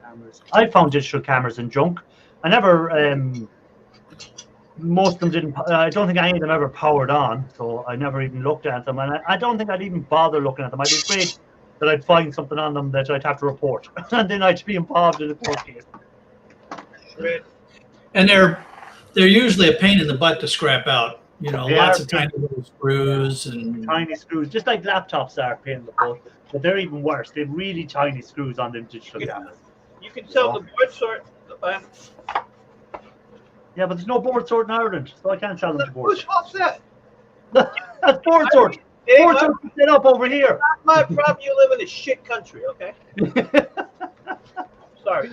cameras. I found digital cameras in junk. I never. Most of them didn't. I don't think any of them ever powered on, so I never even looked at them, and I don't think I'd even bother looking at them. I'd be afraid that I'd find something on them that I'd have to report, and then I'd be involved in a court case. And they're usually a pain in the butt to scrap out. You know, lots of tiny little screws and tiny screws, just like laptops are a pain in the butt, but they're even worse. They've really tiny screws on them digital cameras. You can sell the board sort. Yeah, but there's no board sort in Ireland, so I can't sell them to board. Who's offset? That's board sort. Board sort is set up over here. Not my problem. You live in a shit country, okay? Sorry.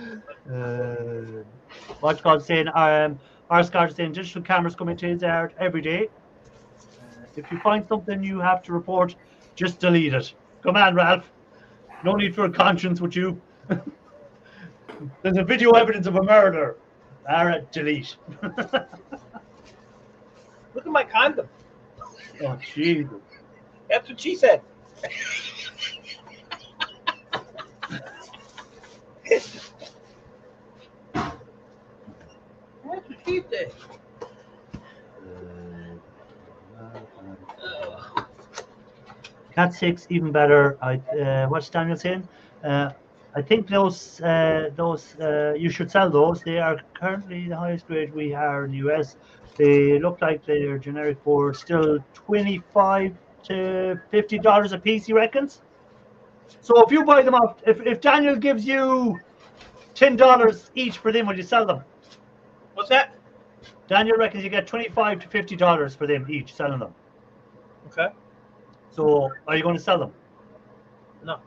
Watch God saying, our Scott is saying digital cameras come into his yard every day. If you find something you have to report, just delete it. Come on, Ralph. No need for a conscience with you. There's a video evidence of a murder. Alright, delete. Look at my condom. Oh, Jesus. That's what she said. That's what she said. Cat 6 even better. What's Daniel saying? I think those you should sell those. They are currently the highest grade we are in the US. They look like they're generic boards, still $25 to $50 a piece, he reckons. So if you buy them off, if Daniel gives you $10 each for them, will you sell them? What's that? Daniel reckons you get $25 to $50 for them each selling them. Okay. So are you going to sell them? No.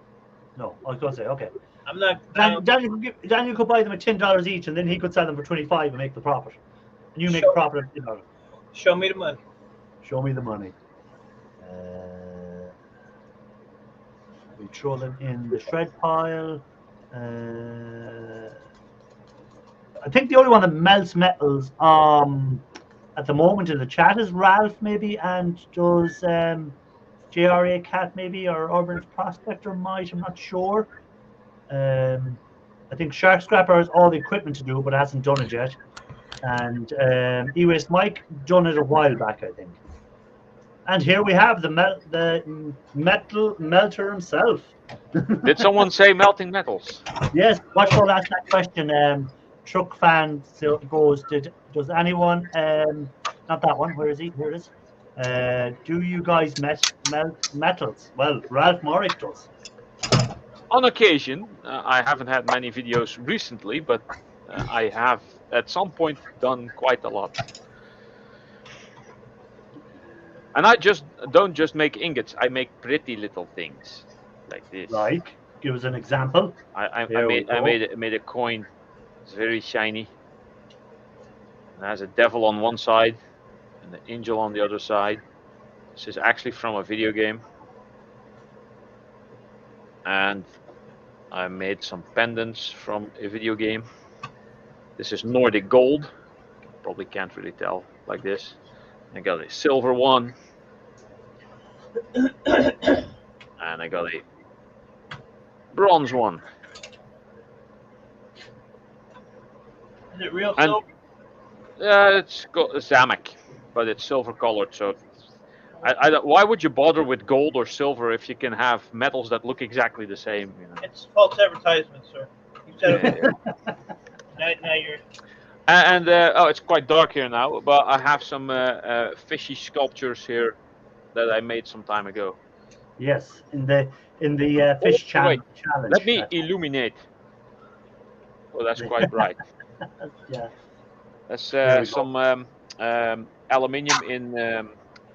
No, I was going to say okay. I'm not. Daniel could buy them at $10 each, and then he could sell them for 25 and make the profit. And you make Sure. a profit of $10. Show me the money. Show me the money. We throw them in the shred pile. I think the only one that melts metals at the moment in the chat is Ralph, maybe, and does JRA Cat maybe, or Urban Prospector might. I'm not sure. I think Shark Scrapper has all the equipment to do, but hasn't done it yet. And E-Waste Mike done it a while back, I think. And here we have the metal melter himself. Did someone say melting metals? Yes, watch will ask that question. Truck fan goes, does anyone, not that one, where is he? Here it is. Do you guys melt metals? Well, Ralph Morrick does. On occasion. I haven't had many videos recently, but I have at some point done quite a lot. And I don't just make ingots, I make pretty little things like this. Like, give us an example. I made a coin. It's very shiny. It has a devil on one side and an angel on the other side. This is actually from a video game. And I made some pendants from a video game. This is Nordic gold. Probably can't really tell like this. I got a silver one. And I got a bronze one. Is it real And- silver? It's got a Zamek, but it's silver colored. So, why would you bother with gold or silver if you can have metals that look exactly the same? You know? It's false advertisement, sir. You said it. Yeah. Now you're. And oh, it's quite dark here now, but I have some fishy sculptures here that I made some time ago. Yes, in the fish challenge. Let me illuminate. Oh, that's quite bright. Yeah. That's There we some aluminium in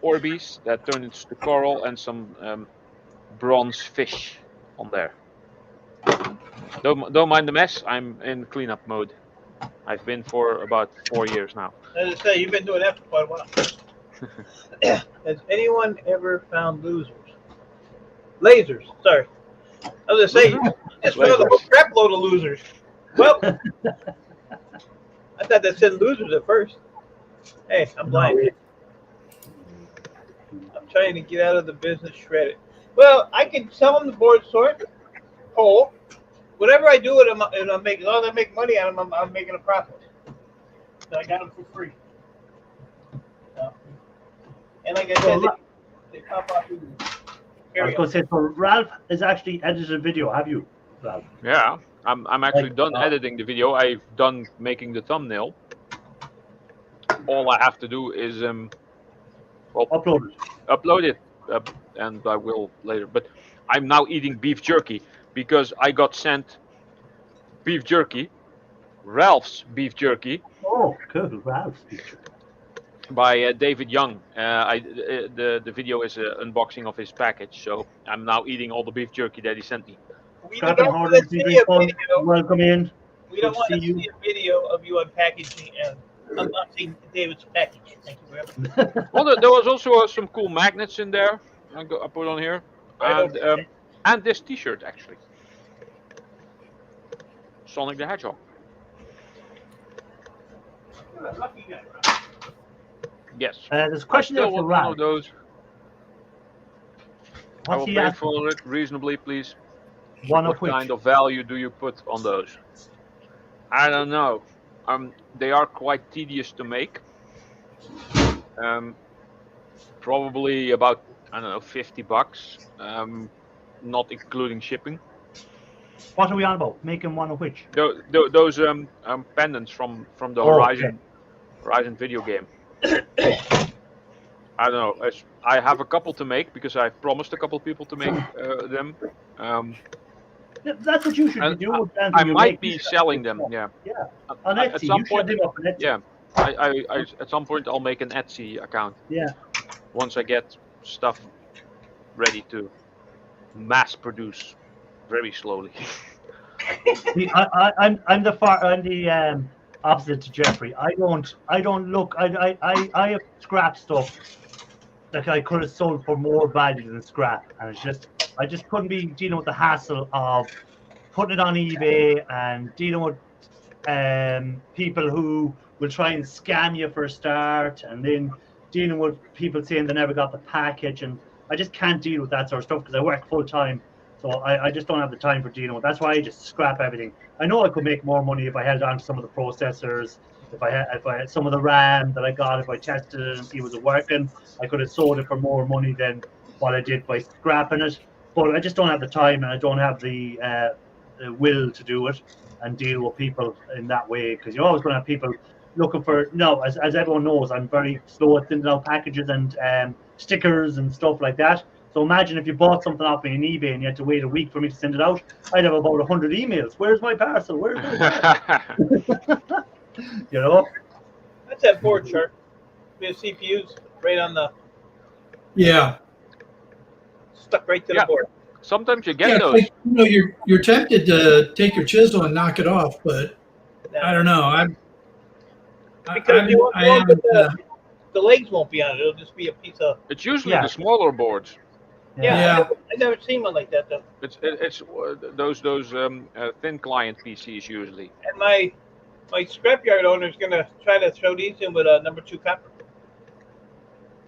Orbeez that turned into coral and some bronze fish on there. Don't mind the mess. I'm in cleanup mode. I've been for about 4 years now. As I say, you've been doing that for quite a while. Has anyone ever found losers? Lasers, sorry. I was gonna say, just found a crap load of losers. Well, I thought that said losers at first. Hey, I'm blind. I'm trying to get out of the business shredded. Well, I can sell them the board sort, coal. Whatever I do with them, and I make, as long as I make money on them, I'm making a profit. So I got them for free. So, and like I said, they pop off. I was going to say, so Ralph has actually edited a video. Have you, Ralph? Yeah, I'm actually done editing the video. I've done making the thumbnail. All I have to do is Upload it. and I will later. But I'm now eating beef jerky because I got sent beef jerky, Ralph's beef jerky. Oh, cool, Ralph's beef jerky. By David Young. The video is an unboxing of his package, so I'm now eating all the beef jerky that he sent me. We Scott don't and want Horton, to see a video. welcome in. We don't Good want to to see you. see a video of you unpackaging and unboxing David's package. Thank you very much. Well, there was also some cool magnets in there. I put on here, and this T-shirt actually, Sonic the Hedgehog. You're a lucky guy, bro. Yes. There's a question there Still for want one Ralph. of those. I What's will he pay asking? for it reasonably, please. One of What which? kind of value do you put on those? I don't know. They are quite tedious to make. Probably about, I don't know, $50. Not including shipping. What are we on about? Making one of which? Those pendants from the Horizon video game. I don't know. I have a couple to make because I promised a couple people to make them. Yeah, that's what you should be doing. I might be selling them. Yeah. On At Etsy. some You should point, have them up on Etsy. yeah. I at some point I'll make an Etsy account. Yeah. Once I get stuff ready to mass produce very slowly. See, I'm the opposite to Jeffrey. I don't look. I have scrap stuff that I could have sold for more value than scrap, and I just couldn't be dealing with the hassle of putting it on eBay and dealing with people who will try and scam you for a start, and then dealing with people saying they never got the package. And I just can't deal with that sort of stuff because I work full time. So I just don't have the time for dealing with. That's why I just scrap everything. I know I could make more money if I held on to some of the processors, if I had some of the RAM that I got, if I tested it and see was it working, I could have sold it for more money than what I did by scrapping it. But I just don't have the time, and I don't have the will to do it and deal with people in that way, because you're always going to have people looking for, as everyone knows, I'm very slow at sending out packages and stickers and stuff like that. So imagine if you bought something off me on eBay and you had to wait a week for me to send it out. I'd have about 100 emails. Where's my parcel? Where's my parcel? You know? That's that board chart. We have CPUs right on the Yeah. stuck right to the board. Sometimes you get Yeah, those. like, you're tempted to take your chisel and knock it off, but I don't know. Because the legs won't be on it. It'll just be a piece of. It's usually the smaller boards. Yeah. I never seen one like that though. It's those thin client PCs usually. And my scrapyard owner is gonna try to throw these in with a number 2 copper.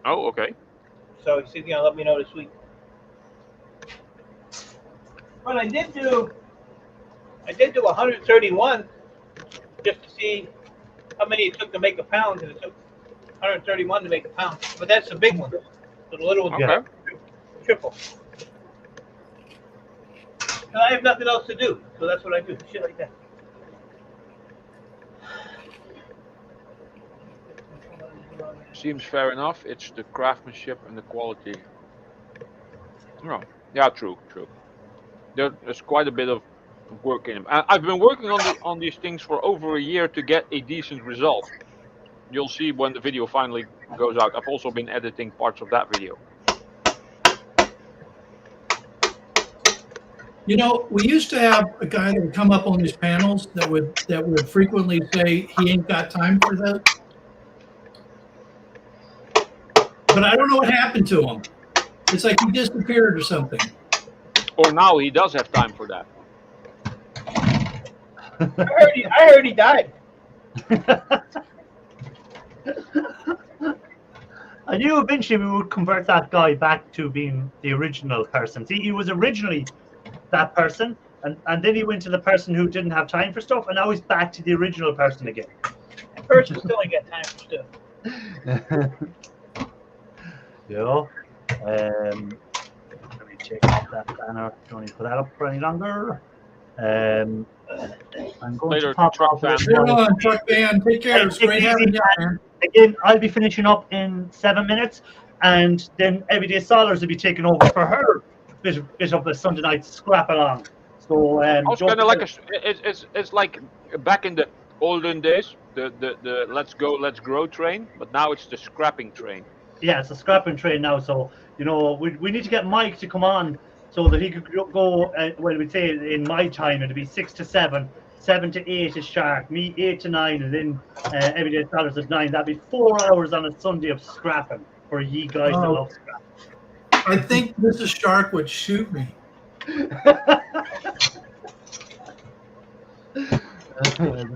Oh, okay. So he said, let me know this week. But I did do 131 just to see how many it took to make a pound, and it took 131 to make a pound. But that's the big one. So the little one, okay. Triple. And I have nothing else to do, so that's what I do. Shit like that. Seems fair enough. It's the craftsmanship and the quality. Oh, yeah, true. There's quite a bit of work in them. I've been working on these things for over a year to get a decent result. You'll see when the video finally goes out. I've also been editing parts of that video. We used to have a guy that would come up on these panels that would frequently say he ain't got time for that. But I don't know what happened to him. It's like he disappeared or something. Or now he does have time for that. I heard he died. I knew eventually we would convert that guy back to being the original person. See, he was originally that person, and then he went to the person who didn't have time for stuff, and now he's back to the original person again. That person still ain't got time for stuff. Let me check out that banner. Don't need to put that up for any longer. I'm going Later, to pop truck off fan. Hold on, truck fan. Take care. It's great having you, man. Again, I'll be finishing up in 7 minutes, and then Everyday Solars will be taking over for her bit of a Sunday night scrap along. So it's kind of like it's like back in the olden days, the let's grow train, but now it's the scrapping train. Yeah, it's a scrapping train now. So we need to get Mike to come on so that he could go. Well, we'd say in my time it'd be 6 to 7. 7 to 8 is sharp, me 8 to 9, and then Everyday Solars at 9. That'd be 4 hours on a Sunday of scrapping for ye guys that love scrap. I think Mrs. Shark would shoot me.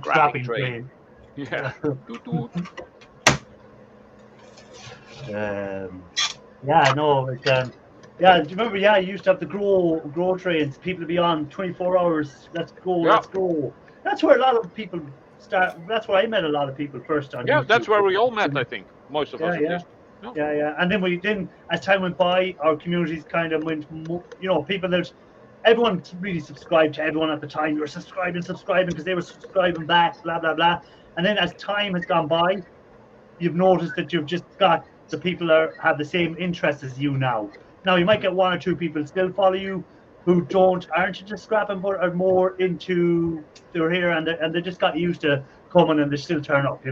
Scrapping train. Yeah. Yeah, no, it's yeah. Do you remember? Yeah, you used to have the grow trains. People would be on 24 hours. Let's go, let's go. That's where a lot of people start. That's where I met a lot of people first on. Yeah, YouTube. that's where we all met. I think most of us. At least. Yeah. And then as time went by, our communities kind of went. People that everyone really subscribed to everyone at the time. You were subscribing because they were subscribing back. Blah blah blah. And then as time has gone by, you've noticed that you've just got the people that have the same interests as you now. Now you might get 1 or 2 people still follow you who aren't into scrapping but are more into they're here and they just got used to coming and they still turn up,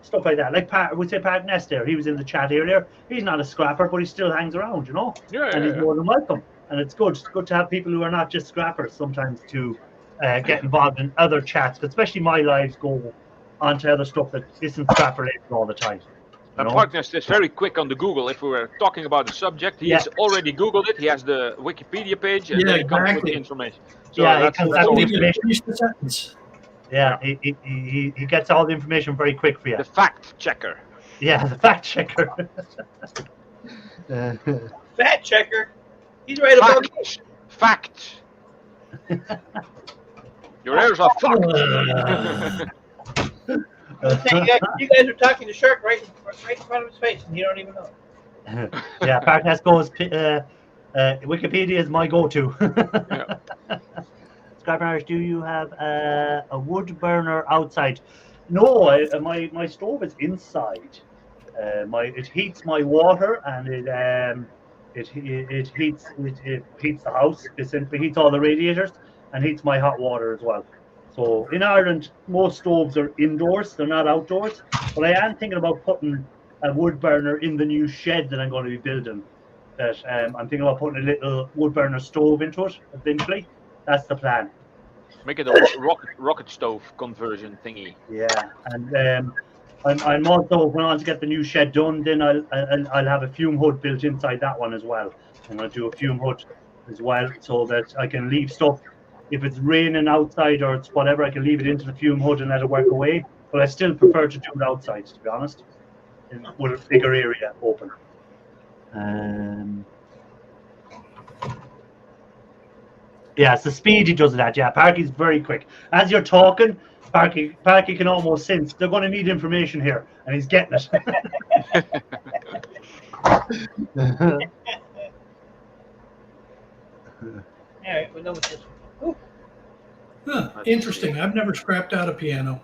stuff like that. Like we say Pat Ness there, he was in the chat earlier. He's not a scrapper, but he still hangs around, you know. And he's more than welcome. And it's good to have people who are not just scrappers sometimes to get involved in other chats, especially my lives go onto other stuff that isn't scrapper related all the time. And Parknest is very quick on the Google. If we were talking about the subject, he has already Googled it. He has the Wikipedia page, and then he comes with the information. So that's always good. Yeah, he gets all the information very quick for you. The fact checker. Yeah, the fact checker. Fact checker. He's right about it. Fact. Your errors are fucked. You guys are talking to Shark right in front of his face, and you don't even know. Yeah, Parknest goes. Wikipedia is my go-to. Scrapper Irish, do you have a wood burner outside? No, my stove is inside. It heats my water, and it heats the house. It simply heats all the radiators and heats my hot water as well. So in Ireland, most stoves are indoors; they're not outdoors. But I am thinking about putting a wood burner in the new shed that I'm going to be building. That I'm thinking about putting a little wood burner stove into it eventually. That's the plan. Make it a rocket stove conversion thingy. Yeah, and I'm also going on to get the new shed done. Then I'll have a fume hood built inside that one as well. I'm going to do a fume hood as well, so that I can leave stuff. If it's raining outside or it's whatever, I can leave it into the fume hood and let it work away. But I still prefer to do it outside, to be honest, with a bigger area open. Yeah, it's the speed he does that. Yeah, Parky's very quick. As you're talking, Parky can almost sense they're going to need information here, and he's getting it. All right, we're done with this. Huh, interesting. I've never scrapped out a piano.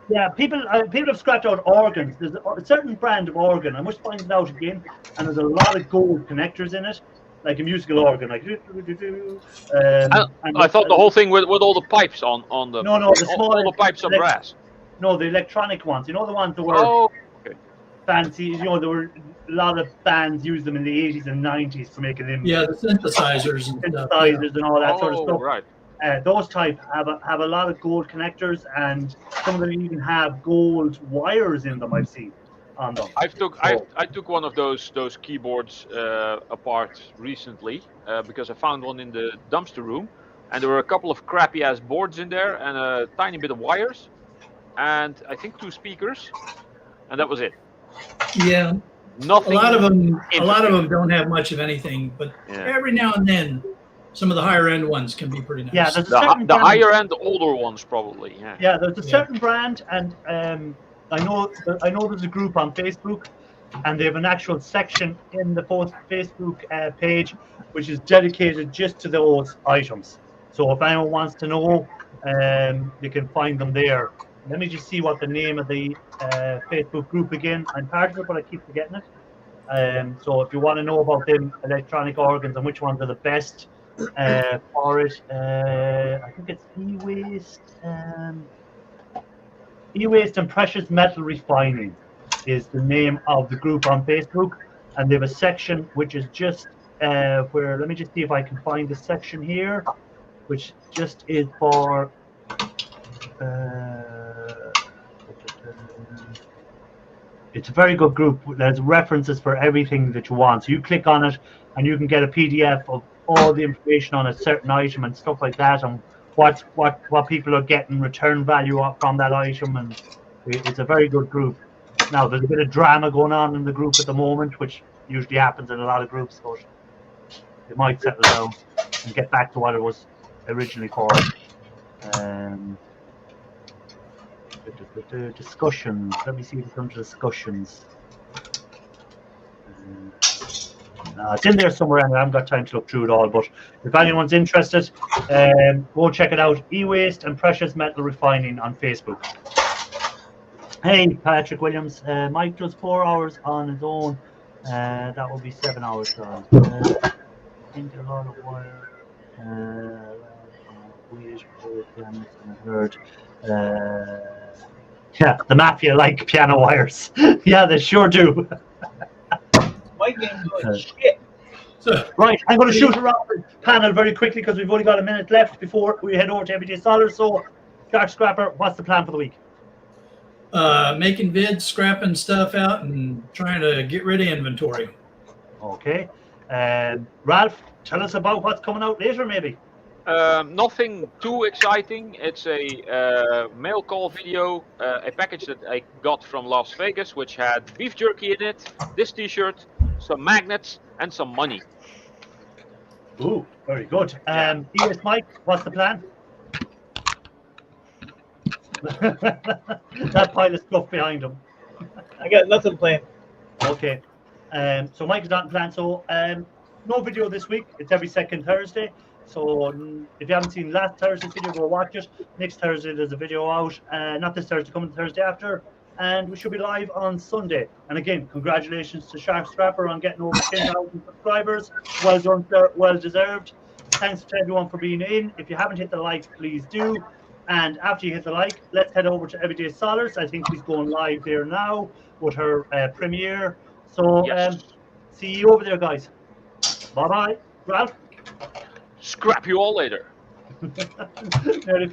Yeah, people have scrapped out organs. There's a certain brand of organ. I must find it out again. And there's a lot of gold connectors in it, like a musical organ. Like I thought the whole thing with all the pipes on the the small all the pipes are brass. No, the electronic ones. You know the ones that were fancy. You know, there were a lot of bands used them in the 80s and 90s for making them. Yeah, the synthesizers and all that sort of stuff. Right. Those type have a lot of gold connectors, and some of them even have gold wires in them. I've seen on them. I took one of those keyboards apart recently because I found one in the dumpster room, and there were a couple of crappy ass boards in there and a tiny bit of wires, and I think 2 speakers, and that was it. Yeah. Nothing. A lot of them don't have much of anything, but every now and then. Some of the higher end ones can be pretty nice. Yeah, the higher end, the older ones probably. Yeah, there's a certain brand, and I know there's a group on Facebook, and they have an actual section in the Facebook page which is dedicated just to those items. So if anyone wants to know, you can find them there. Let me just see what the name of the Facebook group again. I'm part of it, but I keep forgetting it. So if you want to know about them electronic organs and which ones are the best. For it, I think it's e-waste and precious metal refining is the name of the group on Facebook, and they have a section which is just where, let me just see if I can find the section here, which just is for it's a very good group. There's references for everything that you want, so you click on it and you can get a PDF of all the information on a certain item and stuff like that, and what people are getting return value from that item, and it's a very good group. Now there's a bit of drama going on in the group at the moment, which usually happens in a lot of groups, but it might settle down and get back to what it was originally for. Discussions. Let me see if it's under discussions. It's in there somewhere, and I haven't got time to look through it all. But if anyone's interested, go check it out. E-waste and precious metal refining on Facebook. Hey, Patrick Williams. Mike does 4 hours on his own. That will be 7 hours on. I think a lot of wire. I heard. Yeah, the mafia like piano wires. Yeah, they sure do. My game's doing shit. So, Right, I'm going to shoot around the panel very quickly because we've only got a minute left before we head over to Everyday Solars. So, Shark Scrapper, what's the plan for the week? making vids, scrapping stuff out, and trying to get rid of inventory. Okay. Ralph, tell us about what's coming out later, maybe. Nothing too exciting. It's a mail call video, a package that I got from Las Vegas, which had beef jerky in it, this T-shirt, some magnets, and some money. Ooh, very good. Yeah. Yes, Mike, what's the plan? That pile of stuff behind him. I got nothing planned. Okay. So Mike is not in plan. So no video this week. It's every second Thursday. So if you haven't seen last Thursday's video, go watch it. Next Thursday there's a video out. Not this Thursday, coming Thursday after. And we should be live on Sunday. And again, congratulations to Shark Scrapper on getting over 10,000 subscribers. Well done, sir. Well deserved. Thanks to everyone for being in. If you haven't hit the like, please do. And after you hit the like, let's head over to Everyday Solars. I think she's going live there now with her premiere. So Yes. see you over there, guys. Bye-bye. Ralph? Scrap you all later. Merry